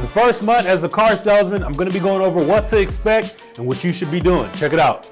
The first month as a car salesman, I'm gonna be going over what to expect and what you should be doing. Check it out.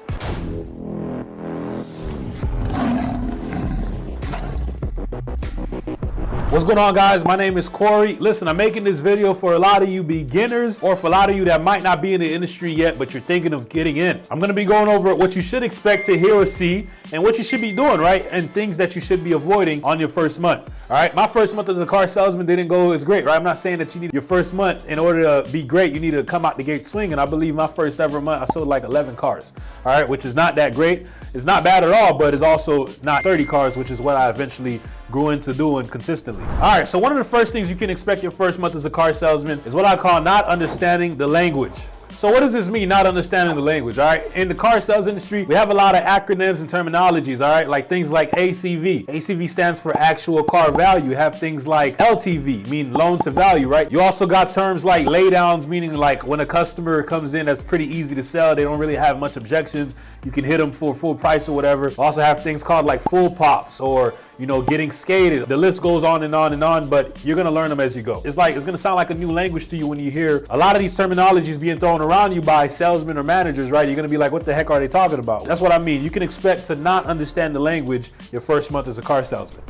What's going on, guys? My name is Corey. Listen, I'm making this video for a lot of you beginners or for a lot of you that might not be in the industry yet, but you're thinking of getting in. I'm gonna be going over what you should expect to hear or see and what you should be doing, right? And things that you should be avoiding on your first month. All right, my first month as a car salesman didn't go as great, right? I'm not saying that you need your first month in order to be great, you need to come out the gate swinging. I believe my first ever month, I sold like 11 cars, all right, which is not that great. It's not bad at all, but it's also not 30 cars, which is what I eventually grew into doing consistently. All right, so one of the first things you can expect your first month as a car salesman is what I call not understanding the language. So what does this mean, not understanding the language, all right? In the car sales industry, we have a lot of acronyms and terminologies, all right? Like things like ACV. ACV stands for actual car value. You have things like LTV, meaning loan to value, right? You also got terms like laydowns, meaning like when a customer comes in that's pretty easy to sell, they don't really have much objections, you can hit them for full price or whatever. Also have things called like full pops or, you know, getting skated. The list goes on and on and on, but you're gonna learn them as you go. It's gonna sound like a new language to you when you hear a lot of these terminologies being thrown around you by salesmen or managers, right? You're gonna be like, what the heck are they talking about? That's what I mean. You can expect to not understand the language your first month as a car salesman.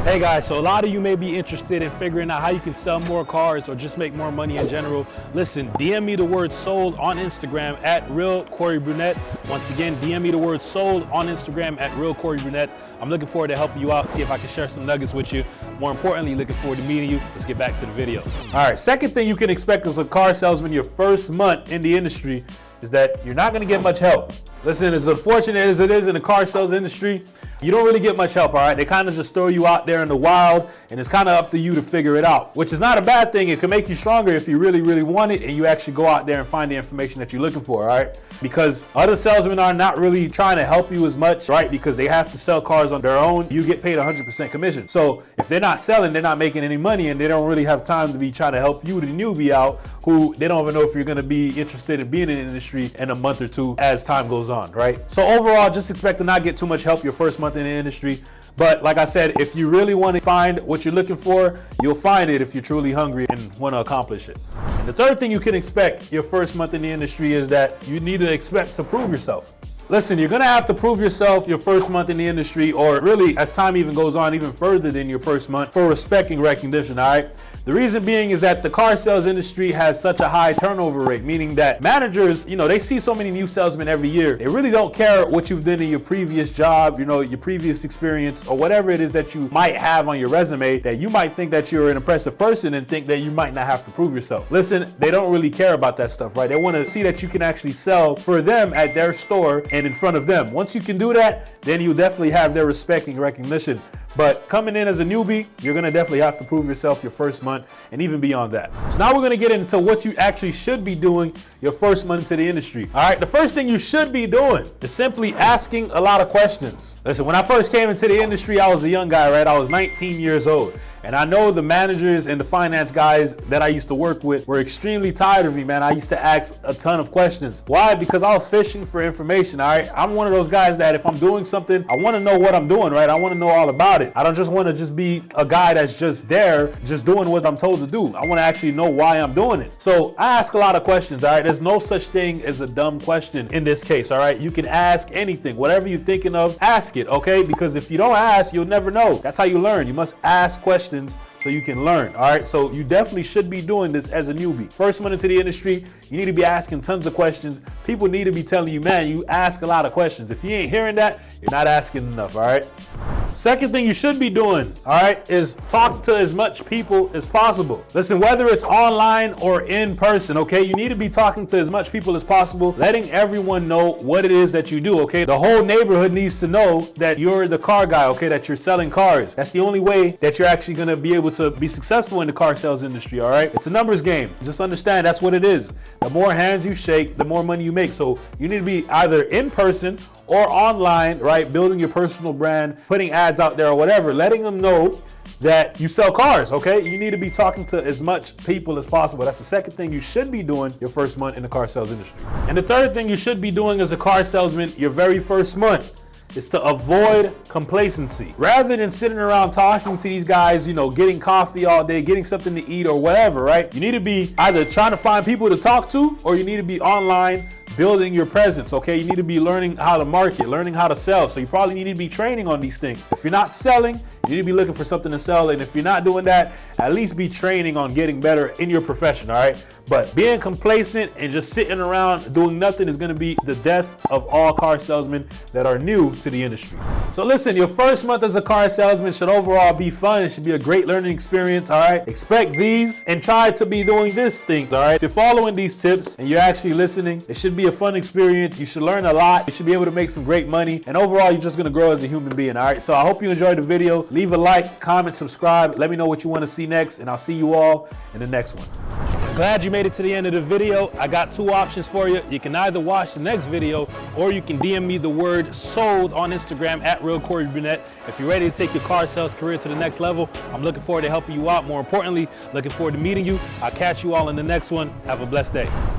Hey guys, so a lot of you may be interested in figuring out how you can sell more cars or just make more money in general. Listen, DM me the word sold on Instagram at @RealCoreyBrunette. Once again, DM me the word sold on Instagram at @RealCoreyBrunette. I'm looking forward to helping you out, see if I can share some nuggets with you. More importantly, looking forward to meeting you. Let's get back to the video. All right, second thing you can expect as a car salesman your first month in the industry is that you're not gonna get much help. Listen, as unfortunate as it is in the car sales industry, you don't really get much help, all right? They kind of just throw you out there in the wild, and it's kind of up to you to figure it out, which is not a bad thing. It can make you stronger if you really, really want it, and you actually go out there and find the information that you're looking for, all right? Because other salesmen are not really trying to help you as much, right? Because they have to sell cars on their own. You get paid 100% commission. So if they're not selling, they're not making any money, and they don't really have time to be trying to help you, the newbie, out, who they don't even know if you're gonna be interested in being in the industry in a month or two as time goes on, right? So overall, just expect to not get too much help your first month in the industry. But like I said, if you really want to find what you're looking for, you'll find it if you're truly hungry and want to accomplish it. And the third thing you can expect your first month in the industry is that you need to expect to prove yourself. Listen, you're gonna have to prove yourself your first month in the industry, or really as time even goes on, even further than your first month, for respect and recognition, all right? The reason being is that the car sales industry has such a high turnover rate, meaning that managers, you know, they see so many new salesmen every year. They really don't care what you've done in your previous job, you know, your previous experience, or whatever it is that you might have on your resume, that you might think that you're an impressive person and think that you might not have to prove yourself. Listen, they don't really care about that stuff, right? They wanna see that you can actually sell for them at their store and in front of them. Once you can do that, then you definitely have their respect and recognition. But coming in as a newbie, you're gonna definitely have to prove yourself your first month and even beyond that. So now we're gonna get into what you actually should be doing your first month into the industry. All right, the first thing you should be doing is simply asking a lot of questions. Listen, when I first came into the industry, I was a young guy, right? I was 19 years old. And I know the managers and the finance guys that I used to work with were extremely tired of me, man. I used to ask a ton of questions. Why? Because I was fishing for information, all right? I'm one of those guys that if I'm doing something, I wanna know what I'm doing, right? I wanna know all about it. I don't just wanna just be a guy that's just there, just doing what I'm told to do. I wanna actually know why I'm doing it. So I ask a lot of questions, all right? There's no such thing as a dumb question in this case, all right? You can ask anything. Whatever you're thinking of, ask it, okay? Because if you don't ask, you'll never know. That's how you learn. You must ask questions so you can learn, all right? So you definitely should be doing this as a newbie. First month into the industry, you need to be asking tons of questions. People need to be telling you, man, you ask a lot of questions. If you ain't hearing that, you're not asking enough, all right? Second thing you should be doing, all right, is talk to as much people as possible. Listen, whether it's online or in person, okay, you need to be talking to as much people as possible, letting everyone know what it is that you do, okay? The whole neighborhood needs to know that you're the car guy, okay, that you're selling cars. That's the only way that you're actually gonna be able to be successful in the car sales industry, all right? It's a numbers game. Just understand that's what it is. The more hands you shake, the more money you make. So you need to be either in person or online, right? Building your personal brand, putting ads out there or whatever, letting them know that you sell cars, okay? You need to be talking to as much people as possible. That's the second thing you should be doing your first month in the car sales industry. And the third thing you should be doing as a car salesman your very first month is to avoid complacency. Rather than sitting around talking to these guys, you know, getting coffee all day, getting something to eat or whatever, right? You need to be either trying to find people to talk to, or you need to be online building your presence, okay? You need to be learning how to market, learning how to sell. So you probably need to be training on these things. If you're not selling, you need to be looking for something to sell. And if you're not doing that, at least be training on getting better in your profession, all right? But being complacent and just sitting around doing nothing is gonna be the death of all car salesmen that are new to the industry. So listen, your first month as a car salesman should overall be fun. It should be a great learning experience, all right? Expect these and try to be doing this thing, all right? If you're following these tips and you're actually listening, it should be a fun experience. You should learn a lot. You should be able to make some great money. And overall, you're just gonna grow as a human being, all right? So I hope you enjoyed the video. Leave a like, comment, subscribe. Let me know what you wanna see next, and I'll see you all in the next one. Glad you made it to the end of the video. I got two options for you. You can either watch the next video, or you can DM me the word sold on Instagram at @RealCoreyBurnett. If you're ready to take your car sales career to the next level, I'm looking forward to helping you out. More importantly, looking forward to meeting you. I'll catch you all in the next one. Have a blessed day.